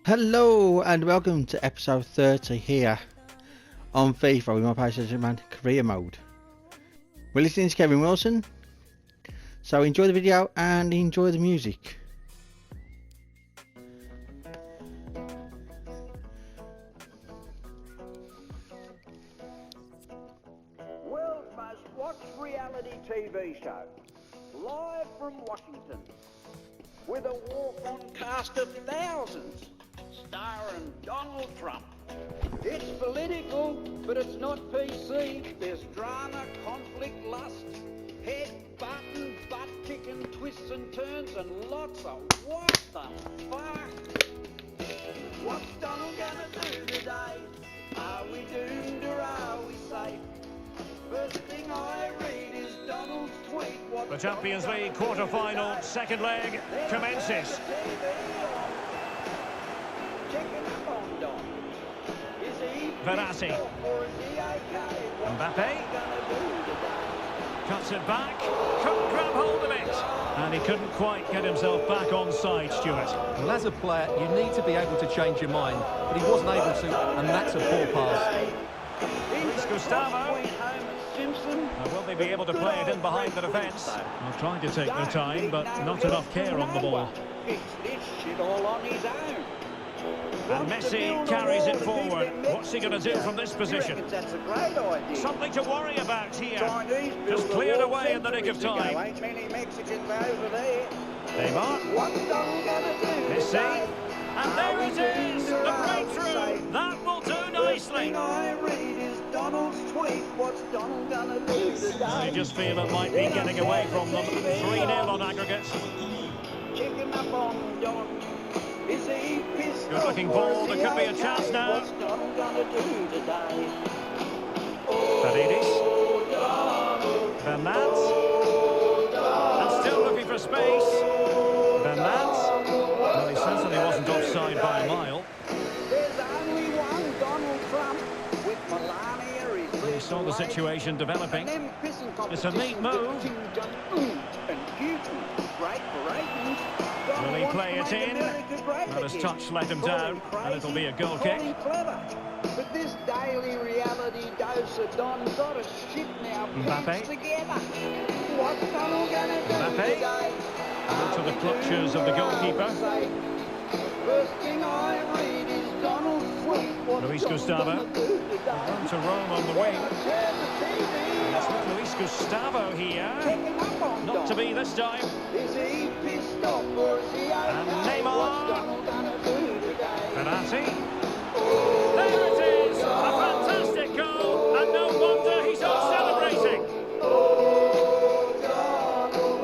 Hello and welcome to episode 30 here on FIFA with my PlayStation Man career mode. We're listening to Kevin Wilson, so enjoy the video and enjoy the music. World's most watched reality TV show, live from Washington, with a walk-on cast of thousands, starring Donald Trump. It's political, but it's not PC. There's drama, conflict, lust, head-butting, butt-kicking twists and turns, and lots of what the fuck? What's Donald gonna do today? Are we doomed or are we safe? First thing I read is Donald's tweet. The Champions League quarter-final second leg commences. Verratti. Mbappe. Cuts it back. Couldn't grab hold of it. And he couldn't quite get himself back on side, Stuart. Well, as a player, you need to be able to change your mind. But he wasn't able to, and that's a poor pass. Luis Gustavo. Now, will they be able to play it in behind the defence? Well, trying to take their time, but not enough care on the ball. And Messi carries it forward. What's he going to do from this position? Something to worry about here. Just cleared away in the nick of time. Neymar. Messi. And there it is, the breakthrough. That will do nicely. I just feel it might be getting away from them. 3-0 on aggregate. Good looking ball, there could be a chance now. Paredes. Bernat. And still looking for space. Bernat. Well, he certainly wasn't offside by a mile. He saw the situation developing. It's a neat move. Will he play it in? Well, his touch let him down, and it'll be a goal kick. But this daily reality dose of Don's got a shit now. Mbappe. What's Donald gonna do Mbappe. Into the clutches of the goalkeeper. First thing I read is Donald's tweet. Luis Gustavo. Run to Rome on the wing. It's with Luis Gustavo here. Not to be this time. Is he pissed off or is he okay? And Neymar. Verratti. Oh, There it is! A fantastic goal, and no wonder he's all celebrating.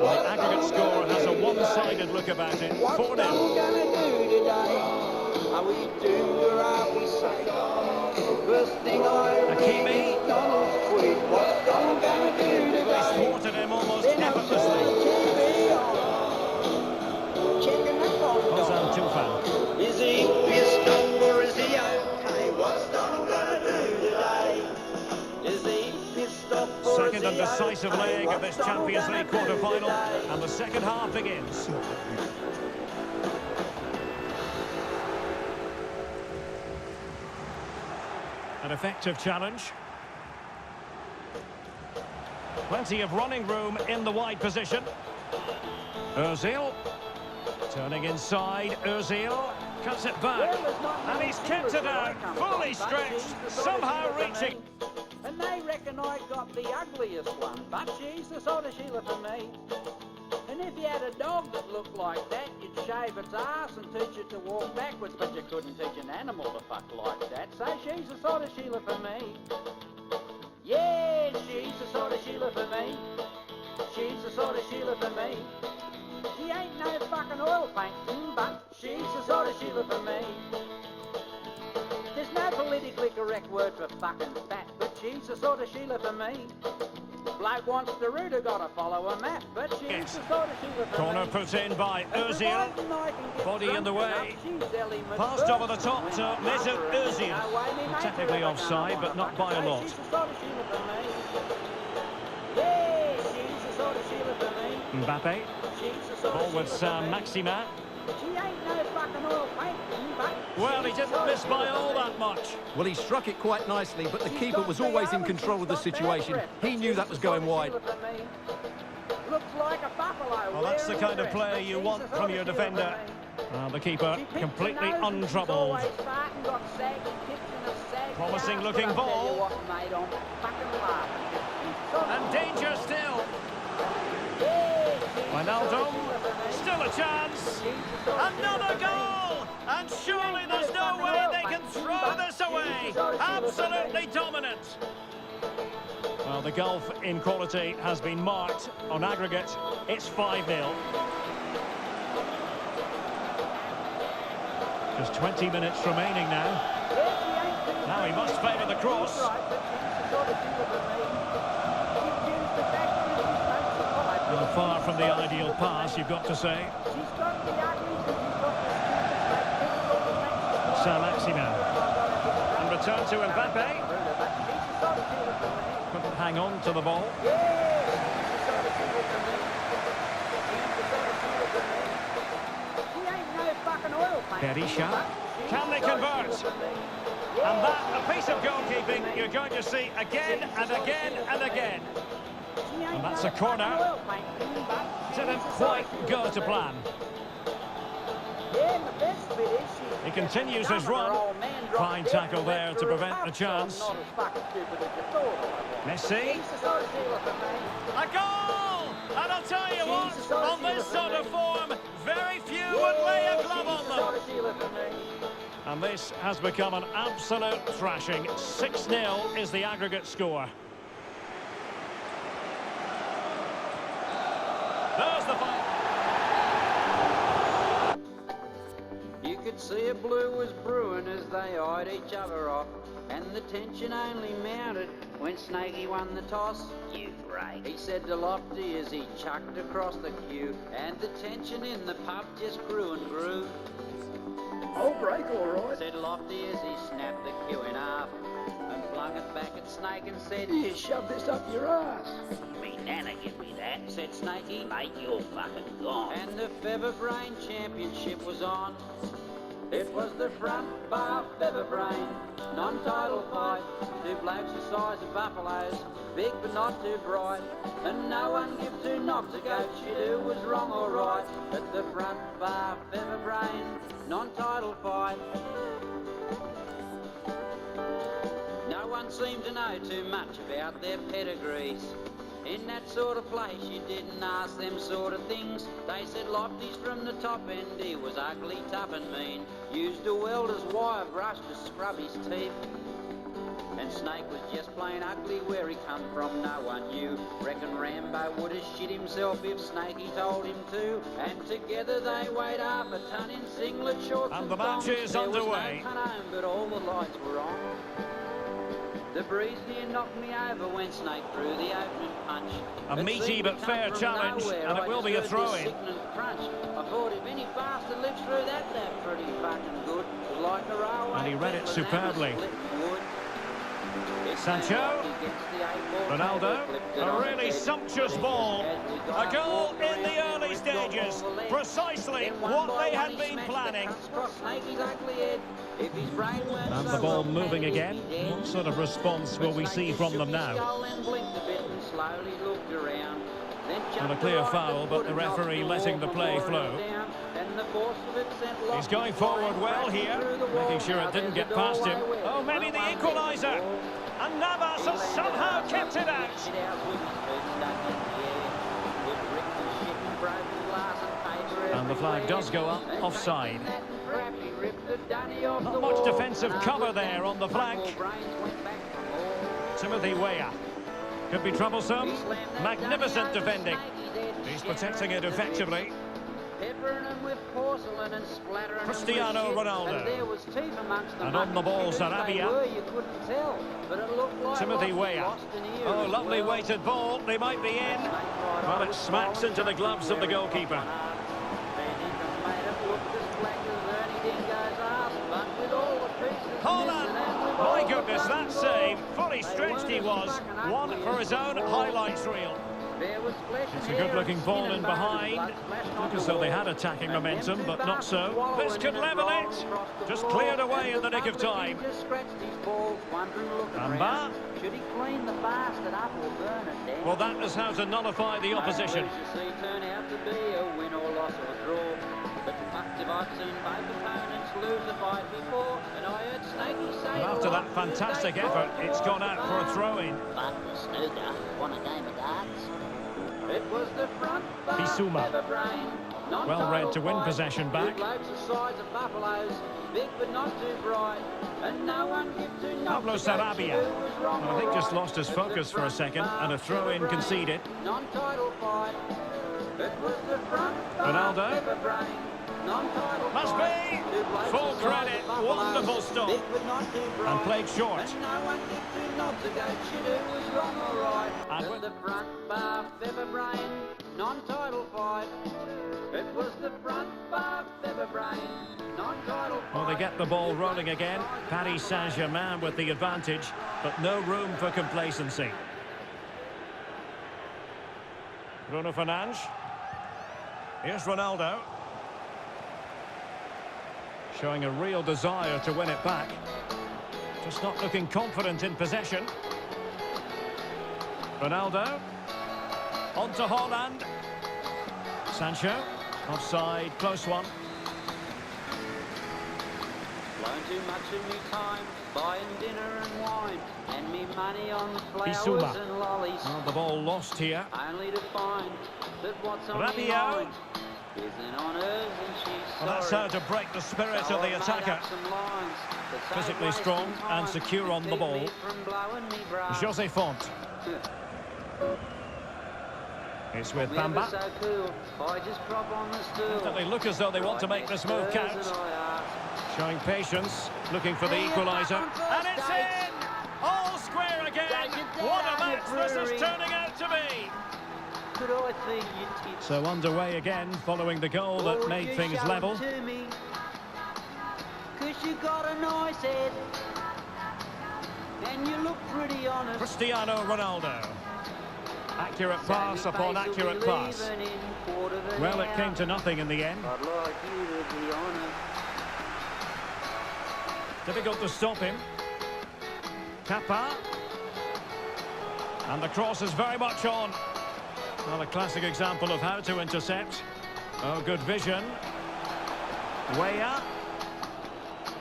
Well, the aggregate score has a one-sided look about it. 4-0. What's Donald gonna do today? Are we doomed or are we safe? First thing I read is Donald's tweet. What's Donald gonna do today? They thwarted him almost effortlessly. Ozan Tufan. Is he pissed off or is he okay? What's Donald gonna do today? Is he pissed off or Second and decisive leg of this Champions League quarter-final, and the second half begins. An effective challenge. Plenty of running room in the wide position. Ozil. Turning inside, Ozil. Cuts it back. And he's kept it out. Fully stretched. Somehow reaching. And they reckon I got the ugliest one. But she's the sort of Sheila for me. And if you had a dog that looked like that, you'd shave its ass and teach it to walk backwards, but you couldn't teach an animal to fuck like that. So she's the sort of Sheila for me. Yeah, she's the sort of Sheila for me. She's the sort of Sheila for me. She ain't no fucking oil painting, but she's the sort of Sheila for me. There's no politically correct word for fucking fat, but she's the sort of Sheila for me. Bloke wants to root, gotta follow a map, but she's the sort of Sheila for Corner me. put in by Ozil. Body in the way. Passed over the top to Mesut Ozil. Technically offside, but not by a lot. She's the sort of Sheila for me. Yeah, she's the sort of Sheila for me. Mbappe. She's the sort of Ball with Sheila for me. Maximin. She ain't no fucking oil painting, but... Well, he didn't miss by all that much. Well, he struck it quite nicely, but the keeper was always in control of the situation. He knew that was going wide. Looks like a buffalo. Well, that's the kind of play you want from your defender. The keeper completely untroubled. Promising looking ball. And danger still. Ronaldo, still a chance. Another goal! And surely there's no way they can throw this away. Absolutely dominant. Well, the gulf in quality has been marked. On aggregate, it's 5-0. Just 20 minutes remaining now. Now he must favour the cross. Well, far from the ideal pass, you've got to say. Saint-Maximin. And return to Mbappe. Couldn't hang on to the ball. Berisha. Can they convert? And that, a piece of goalkeeping you're going to see again and again and again. And that's a corner. Didn't quite go to plan. He continues his run. Fine tackle there to prevent the chance. Messi. A goal! And I'll tell you what, on this sort of form, very few would lay a glove on them. And this has become an absolute thrashing. 6-0 is the aggregate score. There's the fight. You could see a blue was brewing as they eyed each other off, and the tension only mounted when Snakey won the toss. You break, he said to Lofty as he chucked across the queue, and the tension in the pub just grew and grew. I'll break all right, said Lofty as he snapped the queue in half and flung it back at Snake and said, you shove this up your ass. Me nana give me that, said Snakey. Mate, you're fucking gone. And the Feather Brain Championship was on. It was the front bar Feather Brain non-title fight. Two blokes the size of buffaloes, big but not too bright, and no one give two knobs a goat shit who was wrong or right. At the front bar Feather Brain non-title fight. No one seemed to know too much about their pedigrees. In that sort of place you didn't ask them sort of things. They said Lofty's from the top end, he was ugly, tough and mean. Used a welder's wire brush to scrub his teeth. And Snake was just plain ugly, where he come from no one knew. Reckon Rambo would have shit himself if Snakey told him to. And together they weighed half a ton in singlet shorts and the match is underway. There was no home, but all the lights were on. The breeze here knocked me over when Snake threw the opening punch. A meaty but fair challenge, and it will be a throw-in. I thought if any bastard lives through that, they're pretty fucking good. Like a railway. And he read it superbly. Sancho, Ronaldo, a really sumptuous ball. A goal in the early stages, precisely what they had been planning. And the ball moving again. What sort of response will we see from them now? Not a clear foul, but the referee letting the play flow. He's going forward well here, making sure it didn't get past him. Oh, maybe the equaliser. And Navas has somehow kept it out. And the flag does go up, offside. Not much defensive cover there on the flank. Timothy Weah. Could be troublesome. Magnificent defending. He's protecting it effectively. Cristiano Ronaldo. And on the ball, Sarabia. Timothy Weah. Oh, lovely weighted ball. They might be in. Well, it smacks into the gloves of the goalkeeper. Holland! My goodness, that save. Fully stretched he was. One for his own highlights reel. There was flesh It's a and hair good-looking and ball skin in and bone and behind. blood splashed Look onto as though they the had wall. attacking And them momentum, two but not bastards so. wallowing This could in level roll it. across the Just floor. cleared away in And the nick of public, time. he just scratched his balls, wondering, looking Bamba. around. Should he clean the bastard up or burn it down? Well, that is how to nullify the opposition. Most losers see turn out to be a win or loss or draw. But fucked if I've seen both opponents lose a fight before. And I heard Snakey say And after that fantastic effort, it's gone out for a throw-in. But the snooker won a game of darts. it was the front bar, Bissouma. Featherbrain. Well read to win Non-title possession fight. back. Two blokes the size of buffaloes, big but not too bright. And no one gives two knocks Pablo to go Sarabia. who was wrong I or think just right. lost his It was focus the for a front second, bar, and a throw-in Featherbrain. conceded. Non-title fight. It was the front bar, Ronaldo. Featherbrain. Non-title Must fight. be. Two blokes Full the size credit. of buffaloes, Wonderful stop. big but not too bright. And played short. And no one gives two knocks to go shit who was wrong or right. And At the front bar, Featherbrain. Non-title fight. It was the front bar, Featherbrain. Non-title fight. Well, they get the ball rolling again. Paris Saint-Germain with the advantage, but no room for complacency. Bruno Fernandes. Here's Ronaldo. Showing a real desire to win it back. Just not looking confident in possession. Ronaldo. On to Haaland. Sancho. Offside, close one. Blown too much of me time, buying dinner and wine, and me money on flowers Bissouma. and lollies. Well, the ball lost here. Only to find that what's on Rabiot. me mind isn't on hers, and she's Well, that's sorry. how to break the spirit So of the I've made attacker. up some lines that save Physically wasting strong time and secure on the keep ball. me from blowing me brass. Jose Font. It's with Me ever Bamba. so cool, I just prop on the stool. They look as though they want to make this move count. Showing patience, looking for the equaliser. And it's in! All square again! What a match this is turning out to be! Could I see your tits? So underway again, following the goal that Would made you things show level. it to me? 'Cause you got a nice head, and you look pretty honest. Cristiano Ronaldo. Accurate pass upon accurate pass. Well, it came to nothing in the end. I'd like you to be honest. Difficult to stop him. Kappa. And the cross is very much on. Well, a classic example of how to intercept. Oh, good vision. Way up.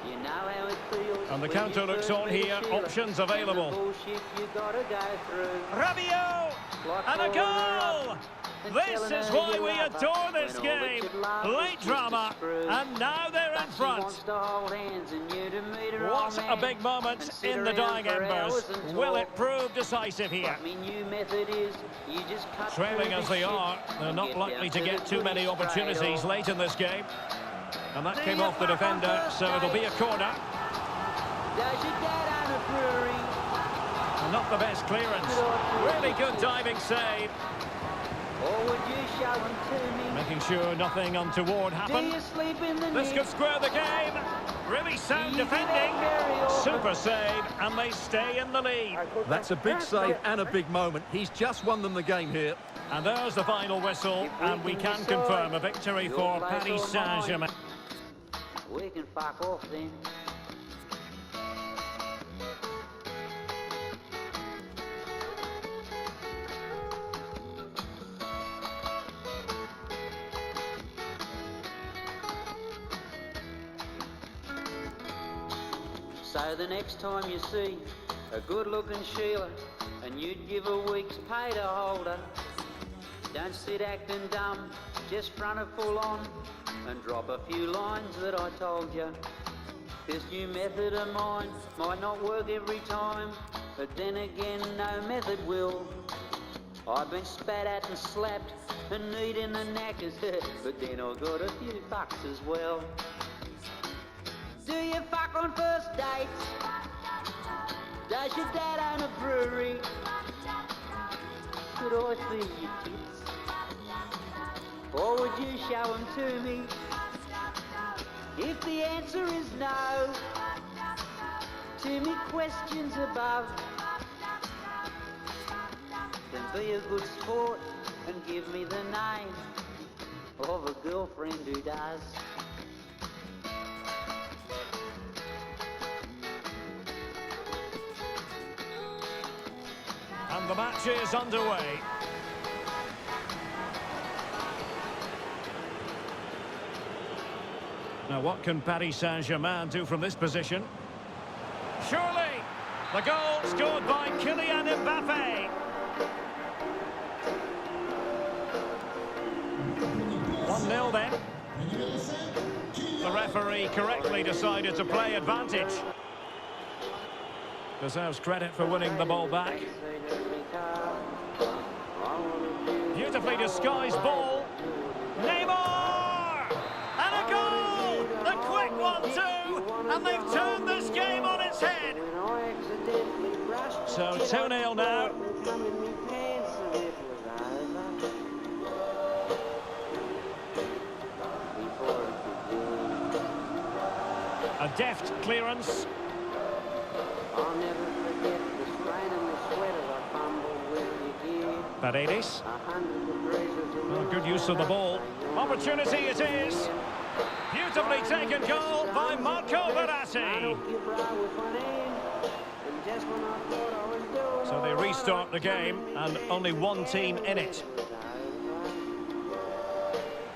You know how it feels. And the when counter you looks first on meet a here. Sheila, Options and the available. bullshit you gotta go through. Rabiot! Like And a calling her goal! up and This telling is her why you we love her adore this when all that game. you'd love is Late just a drama. screw. And now they're in But she front. wants to hold hands and you to meet her What old a man big moment and sit in the around dying for embers. hours and Will talk. it prove decisive here? But me new method is you just cut Trailing through as the they shit are, they're and not get likely down to get the too many goodies straight opportunities off. late in this game. And that came off the defender, so it'll be a corner. Does your dad own a brewery? And not the best clearance. Really good diving save. Or would you show them to me? Making sure nothing untoward Do happened. you sleep in the This nick? could square the game. Really sound defending. Super save, and they stay in the lead. That's a big save and a big moment. He's just won them the game here. And there's the final whistle, and we can confirm a victory for Paris Saint-Germain. We can fuck off then. So the next time you see a good-looking Sheila and you'd give a week's pay to hold her, don't sit acting dumb, just front her full on and drop a few lines that I told you. This new method of mine might not work every time, but then again no method will. I've been spat at and slapped and kneed in the knackers, but then I got a few fucks as well. Do you fuck on first dates? Does your dad own a brewery? Could I see your tits? Or would you show them to me? If the answer is no, to me questions above, then be a good sport and give me the name of a girlfriend who does. And the match is underway. Now what can Paris Saint-Germain do from this position? Surely! The goal scored by Kylian Mbappe. 1-0 then. The referee correctly decided to play advantage. Deserves credit for winning the ball back. Beautifully disguised ball. Neymar! And a goal! A quick one too! And they've turned this game on its head. So 2-0 now. A deft clearance. I'll never forget the strain and the sweat of a fumble with your gear. Paredes. Oh, good use of the ball. Opportunity it is. Beautifully taken goal by Marco Verratti. So they restart the game and only one team in it.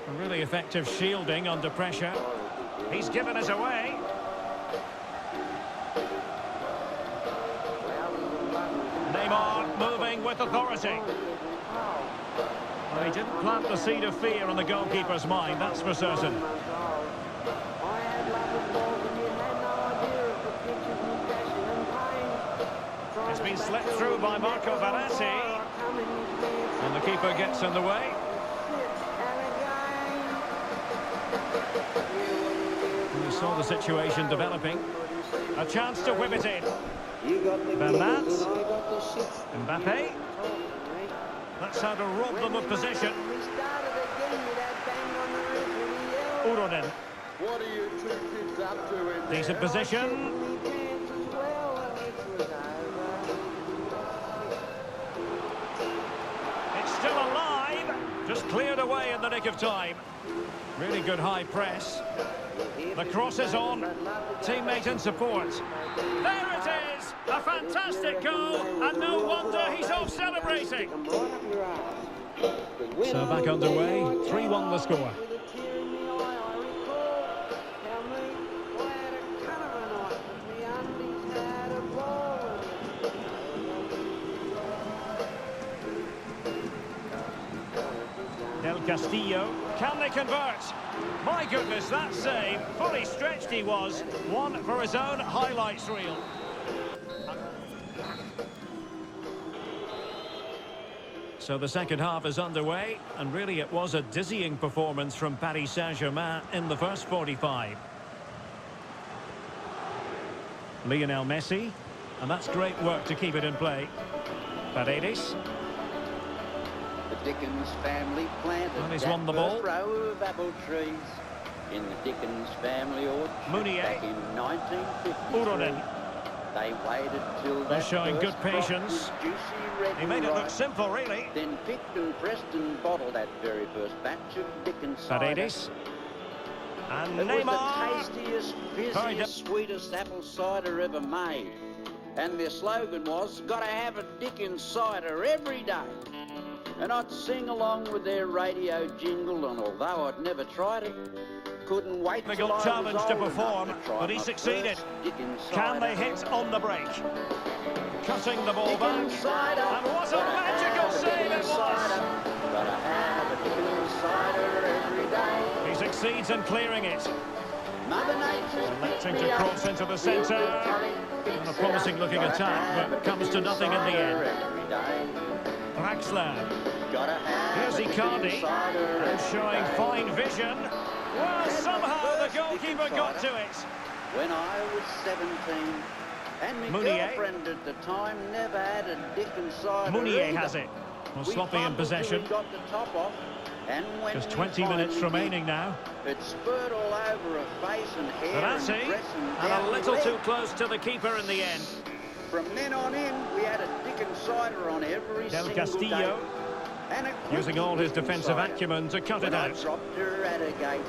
A really effective shielding under pressure. He's given us away. Neymar moving with authority. Well, he didn't plant the seed of fear on the goalkeeper's mind, that's for certain. It's been slipped through by Marco Verratti. And the keeper gets in the way. We saw the situation developing. A chance to whip it in. Bernat. Mbappe. That's how to rob them of possession. Uronen. What are you two kids up to in there? Decent position. It's still alive. Just cleared away in the nick of time. Really good high press. The cross is on. Teammate in support. There it is! A fantastic goal, and no wonder he's off celebrating. So back underway, 3-1 the score. Del Castillo, can they convert? My goodness, that save, fully stretched he was, one for his own highlights reel. So the second half is underway, and really it was a dizzying performance from Paris Saint-Germain in the first 45. Lionel Messi, and that's great work to keep it in play. Paredes. The Dickens family planted And he's won the ball. row of apple trees in the Dickens family orchard Munier. back in 1953. Uronen. They waited till They're that showing good first crop was patience. juicy red He made and it look ripe. simple, really. Then picked and pressed and bottled that very first batch of Dickens cider. Paredes. And It was Neymar. the tastiest, Very fizziest, sweetest apple cider ever made. And their slogan was, gotta have a Dickens cider every day. And I'd sing along with their radio jingle, and although I'd never tried it, couldn't wait till Difficult I was challenge to old perform, enough to try but he my succeeded. first Dickens Can they cider. hit on the break? Cutting the ball back. Dickens cider. And what a Gotta magical have a save it Dickens was! cider. Gotta have a Dickens cider every day. He succeeds in clearing it. Mother Nature's Electing picked to me up. cross into the centre. And a promising looking attack, but comes to nothing in the end. Draxler. Here's Icardi. And showing fine vision. Well, somehow the goalkeeper got to it. When I was 17, and my Munier. girlfriend at the time never had a Dickens cider Munier either. has it. Well, We sloppy in fumbled till possession. we got the top off, and when Just we 20 minutes finally remaining now. did, it spurred all over her face and hair and Verratti. dress and And down a my little leg. too close to the keeper in the end. From then on in, we had a Dickens cider on every Del single Castillo. day. And a quick Using all his defensive inside. acumen to cut it When I out. dropped her at a gate,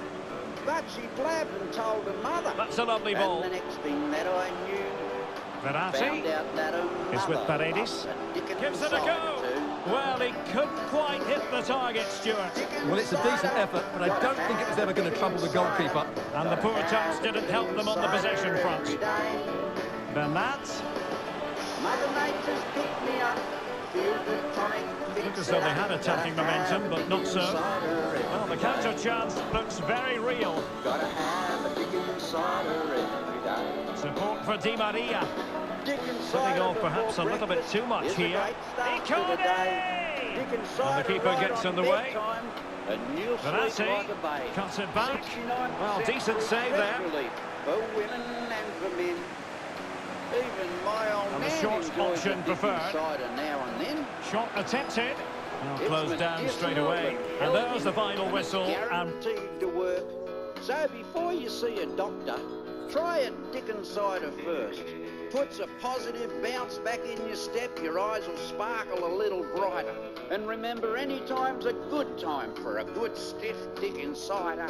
but she blabbed and told her mother. That's a lovely ball. And the next thing that I knew, found Verratti out that her is with mother Paredes. loved a Dickens Gives it a cider go. too. Well, he couldn't quite hit the target, Stuart. Dickens Well, it's a decent cider, effort, but I don't think it was ever going to trouble the goalkeeper. And the poor touch didn't help them on the possession front. Bernat. Mother Nature's picked me up. Feel good tonic. Looked as though they had attacking momentum, but not so. Well, the counter chance looks very real. Gotta have a Dickens cider every day. Support for Di Maria. Dickens Setting cider off perhaps a before little bit too much breakfast is a here. great start to the Icardi! day. Dickens And the cider keeper right gets on in the way. bedtime, and you'll sleep Verratti like a babe. cuts it back. 69% Well, decent save there. stress relief for women and for men. Even my old And the man short enjoys option a Dickens preferred. cider now and then. Shot attempted. Now It's closed down medicinal straight away. and And there's healthy, the final and it's whistle. And guaranteed to work. So before you see a doctor, try a Dickens cider first. Puts a positive bounce back in your step, your eyes will sparkle a little brighter. And remember, any time's a good time for a good stiff Dickens cider.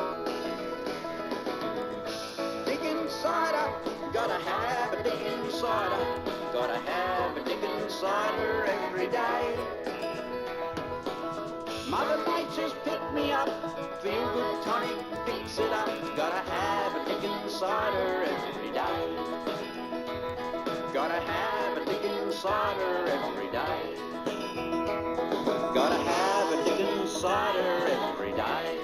Dickens cider, gotta have a Dickens cider. Gotta have a Dickens cider every day. Mother Nature's picked me up, feel good tonic, fix it up. Gotta have a Dickens cider every day. Gotta have a Dickens cider every day. Gotta have a Dickens cider every day.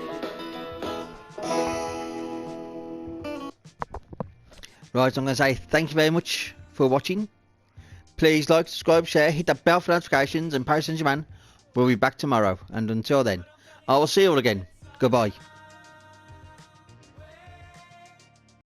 Right, I'm going to say thank you very much for watching. Please like, subscribe, share, hit that bell for notifications, and Paris Saint-Germain will be back tomorrow. And until then, I will see you all again. Goodbye.